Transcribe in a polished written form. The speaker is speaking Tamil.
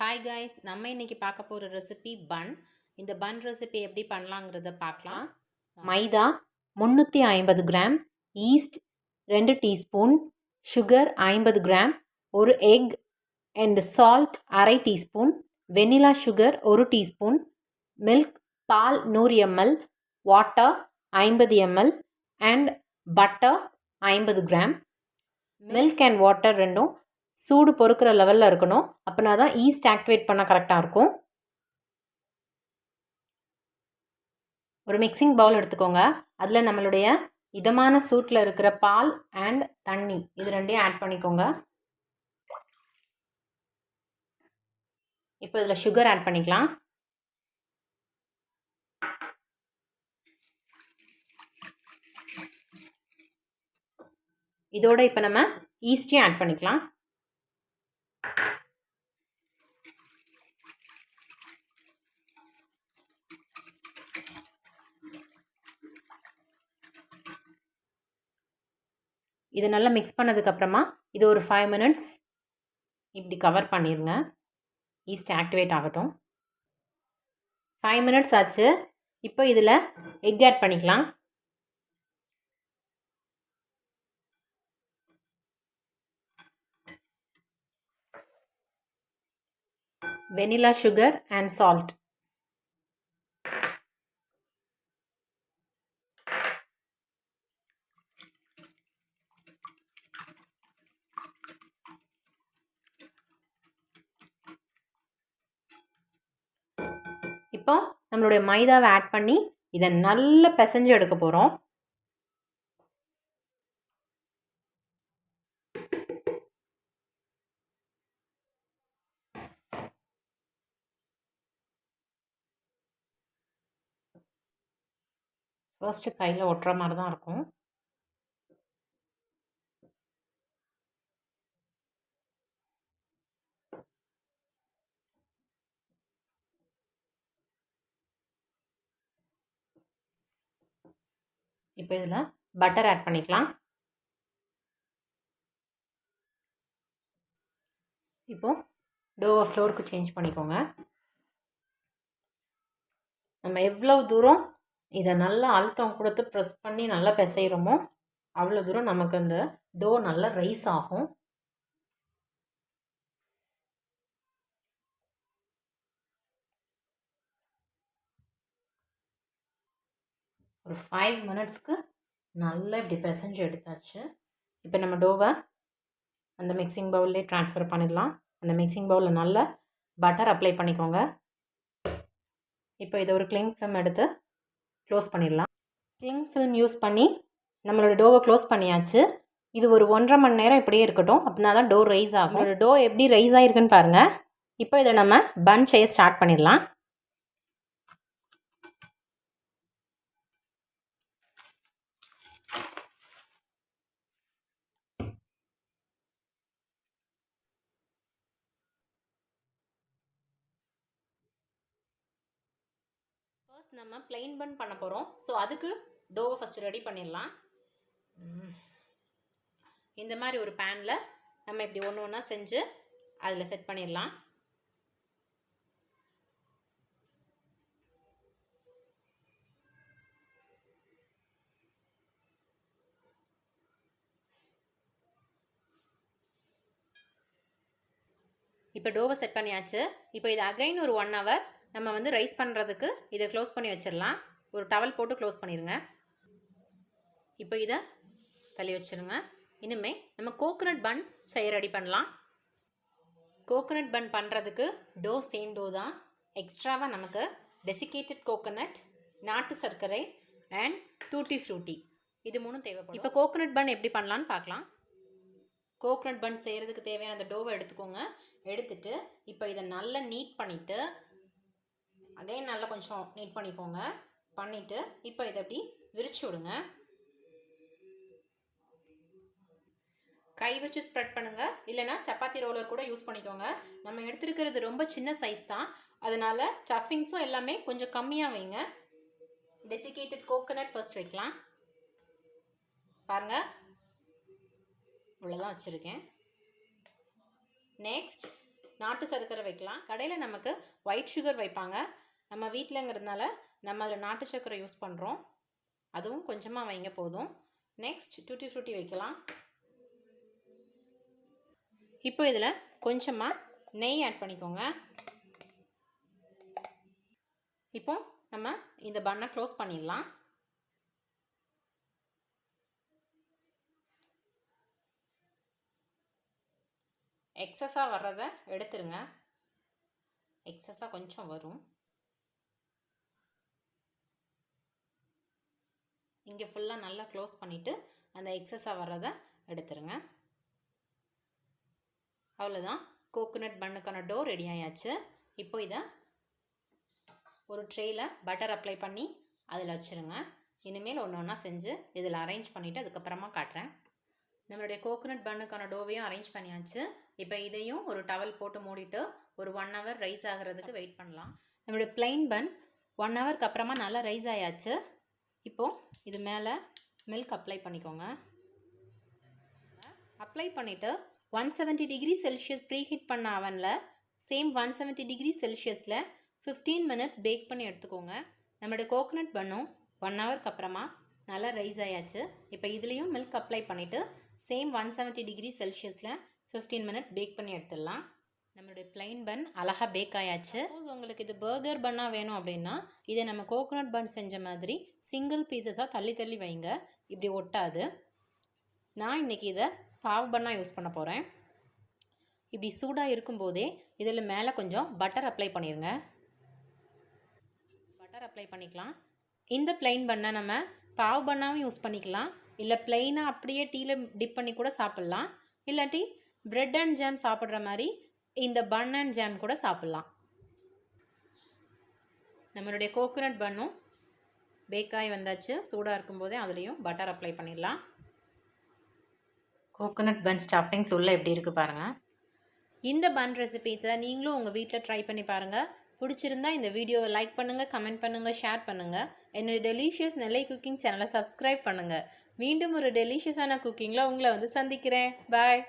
ஹாய் காய்ஸ், நம்ம இன்னைக்கு பார்க்க போகிற ரெசிபி பன். இந்த பன் ரெசிபி எப்படி பண்ணலாங்கிறத பார்க்கலாம். Maida 350 gram, yeast 2 teaspoon, sugar 50 gram, ஒரு எக் அண்ட் சால்ட் அரை teaspoon, vanilla sugar 1 teaspoon, milk பால் 100 ml, water 50 ml and butter 50 gram. Milk and water ரெண்டும் சூடு பொறுக்கிற லெவலில் இருக்கணும். அப்படின்னா தான் ஈஸ்ட் ஆக்டிவேட் பண்ண கரெக்டாக இருக்கும். ஒரு மிக்சிங் பவுல் எடுத்துக்கோங்க. அதில் நம்மளுடைய இதமான சூட்டில் இருக்கிற பால் அண்ட் தண்ணி இது ரெண்டையும் ஆட் பண்ணிக்கோங்க. இப்போ இதில் சுகர் ஆட் பண்ணிக்கலாம். இதோட இப்போ நம்ம ஈஸ்டையும் ஆட் பண்ணிக்கலாம். இது நல்லா மிக்ஸ் பண்ணதுக்கப்புறமா இது ஒரு 5 minutes இப்படி கவர் பண்ணிடுங்க. ஈஸ்ட் ஆக்டிவேட் ஆகட்டும். 5 minutes ஆச்சு. இப்போ இதில் எக் ஆட் பண்ணிக்கலாம். Vanilla sugar and salt. இப்போ நம்மளுடைய மைதாவை ஆட் பண்ணி இதை நல்லா பிசைஞ்சு எடுக்க போகிறோம். ஃபர்ஸ்ட்டு கையில் ஒட்டுற மாதிரி தான் இருக்கும். இப்போ இதில் பட்டர் ஆட் பண்ணிக்கலாம். இப்போது டோவை ஃப்ளோருக்கு சேஞ்ச் பண்ணிக்கோங்க. நம்ம எவ்வளோ தூரம் இதை நல்லா அழுத்தம் கொடுத்து ப்ரெஸ் பண்ணி நல்லா பிசைகிறோமோ அவ்வளோ தூரம் நமக்கு அந்த டோ நல்லா ரைஸ் ஆகும். ஒரு 5 minutesக்கு நல்லா இப்படி பிசைஞ்சு எடுத்தாச்சு. இப்போ நம்ம டோவை அந்த மிக்சிங் பவுல்லே ட்ரான்ஸ்ஃபர் பண்ணிடலாம். அந்த மிக்சிங் பவுலில் நல்லா பட்டர் அப்ளை பண்ணிக்கோங்க. இப்போ இதை ஒரு கிளிங் ஃபிலிம் எடுத்து க்ளோஸ் பண்ணிடலாம். கிளிங் ஃபிலிம் யூஸ் பண்ணி நம்மளோட டோவை க்ளோஸ் பண்ணியாச்சு. இது ஒரு 1.5 மணி நேரம் இப்படியே இருக்கட்டும். அப்படின்னா தான் டோ ரைஸ் ஆகும். டோ எப்படி ரைஸ் ஆகிருக்குன்னு பாருங்கள். இப்போ இதை நம்ம பன் செய்ய ஸ்டார்ட் பண்ணிடலாம். ஃபர்ஸ்ட் நம்ம பிளெயின் பன் பண்ண போகிறோம். ஸோ அதுக்கு டோவை ஃபஸ்ட்டு ரெடி பண்ணிடலாம். இந்த மாதிரி ஒரு பேனில் நம்ம இப்படி ஒன்று ஒன்றா செஞ்சு அதில் செட் பண்ணிடலாம். இப்போ டோவை செட் பண்ணியாச்சு. இப்போ இது அகைன் ஒரு 1 hour நம்ம வந்து ரைஸ் பண்ணுறதுக்கு இதை க்ளோஸ் பண்ணி வச்சிடலாம். ஒரு டவல் போட்டு க்ளோஸ் பண்ணிடுங்க. இப்போ இதை தள்ளி வச்சுருங்க. இனிமே நம்ம கோகோனட் பன் செய்ய ரெடி பண்ணலாம். கோகோனட் பன் பண்ணுறதுக்கு டோ சேம் டோ தான். எக்ஸ்ட்ராவாக நமக்கு டெசிகேட்டட் கோகோனட், நாட்டு சர்க்கரை அண்ட் டூட்டி ஃப்ரூட்டி இது 3 தேவைப்படும். இப்போ கோகோனட் பன் எப்படி பண்ணலான்னு பார்க்கலாம். கோகோனட் பன் செய்கிறதுக்கு தேவையான அந்த டோவை எடுத்துக்கோங்க. எடுத்துட்டு இப்போ இதை நல்லா நீட் பண்ணிவிட்டு அகைன் நல்லா கொஞ்சம் நீட் பண்ணிக்கோங்க. பண்ணிவிட்டு இப்போ இதை அப்படி விரிச்சு விடுங்க. கை வச்சு ஸ்ப்ரெட் பண்ணுங்கள். இல்லைனா சப்பாத்தி ரோலர் கூட யூஸ் பண்ணிக்கோங்க. நம்ம எடுத்துருக்கிறது ரொம்ப சின்ன சைஸ் தான். அதனால் ஸ்டஃபிங்ஸும் எல்லாமே கொஞ்சம் கம்மியாக வைங்க. டெசிகேட்டட் கோகோனட் ஃபர்ஸ்ட் வைக்கலாம். பாருங்கள், இவ்வளோதான் வச்சுருக்கேன். நெக்ஸ்ட் நாட்டு சர்க்கரை வைக்கலாம். கடையில் நமக்கு ஒயிட் சுகர் வைப்பாங்க. நம்ம வீட்டிலங்கிறதுனால நம்ம அதில் நாட்டு சர்க்கரை யூஸ் பண்ணுறோம். அதுவும் கொஞ்சமாக வைங்க போதும். நெக்ஸ்ட் டூட்டி ஃப்ரூட்டி வைக்கலாம். இப்போ இதில் கொஞ்சமாக நெய் ஆட் பண்ணிக்கோங்க. இப்போ நம்ம இந்த பன்னை க்ளோஸ் பண்ணிடலாம். எக்ஸஸாக வர்றதை எடுத்துருங்க. எக்ஸஸாக கொஞ்சம் வரும். இங்கே ஃபுல்லாக நல்லா க்ளோஸ் பண்ணிவிட்டு அந்த எக்ஸஸாக வர்றதை எடுத்துருங்க. அவ்வளோதான், கோகோனட் பன்னுக்கான டோ ரெடி ஆயாச்சு. இப்போ இதை ஒரு ட்ரேயில் பட்டர் அப்ளை பண்ணி அதில் வச்சுருங்க. இனிமேல் ஒன்று ஒன்றா செஞ்சு இதில் அரேஞ்ச் பண்ணிவிட்டு அதுக்கப்புறமா காட்டுறேன். நம்மளுடைய கோகோனட் பன்னுக்கான டோவையும் அரேஞ்ச் பண்ணியாச்சு. இப்போ இதையும் ஒரு டவல் போட்டு மூடிட்டு ஒரு 1 hour ரைஸ் ஆகிறதுக்கு வெயிட் பண்ணலாம். நம்மளுடைய பிளைன் பன் 1 hourக்கு அப்புறமா நல்லா ரைஸ் ஆயாச்சு. இப்போது இது மேலே மில்க் அப்ளை பண்ணிக்கோங்க. அப்ளை பண்ணிவிட்டு 170 டிகிரி செல்சியஸ் ப்ரீ ஹீட் பண்ண அவனில் சேம் 170 டிகிரி செல்சியஸில் 15 minutes பேக் பண்ணி எடுத்துக்கோங்க. நம்மளுடைய கோகோனட் பன்னும் 1 hourக்கு அப்புறமா நல்லா ரைஸ் ஆயாச்சு. இப்போ இதுலேயும் மில்க் அப்ளை பண்ணிவிட்டு சேம் 170 டிகிரி செல்சியஸில் 15 minutes பேக் பண்ணி எடுத்துடலாம். நம்மளுடைய பிளைன் பன் அழகாக பேக் ஆயாச்சு. சப்போஸ் உங்களுக்கு இது பர்கர் பன்னாக வேணும் அப்படின்னா இதை நம்ம கோகோனட் பன் செஞ்ச மாதிரி சிங்கிள் பீசஸாக தள்ளி தள்ளி வைங்க, இப்படி ஒட்டாது. நான் இன்றைக்கி இதை பாவ் பன்னாக யூஸ் பண்ண போகிறேன். இப்படி சூடாக இருக்கும்போதே இதில் மேலே கொஞ்சம் பட்டர் அப்ளை பண்ணிடுங்க. பட்டர் அப்ளை பண்ணிக்கலாம். இந்த பிளைன் பன்னை நம்ம பாவ் பன்னாவும் யூஸ் பண்ணிக்கலாம், இல்லை பிளெயினாக அப்படியே டீயில் டிப் பண்ணி கூட சாப்பிட்லாம். இல்லாட்டி பிரெட் அண்ட் ஜாம் சாப்பிட்ற மாதிரி இந்த பன் அண்ட் ஜாம் கூட சாப்பிட்லாம். நம்மளுடைய கோகோனட் பன்னும் பேக்காய் வந்தாச்சு. சூடாக இருக்கும்போதே அதுலேயும் பட்டர் அப்ளை பண்ணிடலாம். கோகோனட் பன் ஸ்டஃபிங்ஸ் உள்ளே எப்படி இருக்குது பாருங்கள். இந்த பன் ரெசிபீஸை நீங்களும் உங்கள் வீட்டில் ட்ரை பண்ணி பாருங்கள். பிடிச்சிருந்தா இந்த வீடியோவை லைக் பண்ணுங்கள், கமெண்ட் பண்ணுங்கள், ஷேர் பண்ணுங்கள். என்னோட டெலிஷியஸ் நெல்லை குக்கிங் சேனலை சப்ஸ்கிரைப் பண்ணுங்கள். மீண்டும் ஒரு டெலிஷியஸான குக்கிங்கில் உங்களை வந்து சந்திக்கிறேன். பாய்.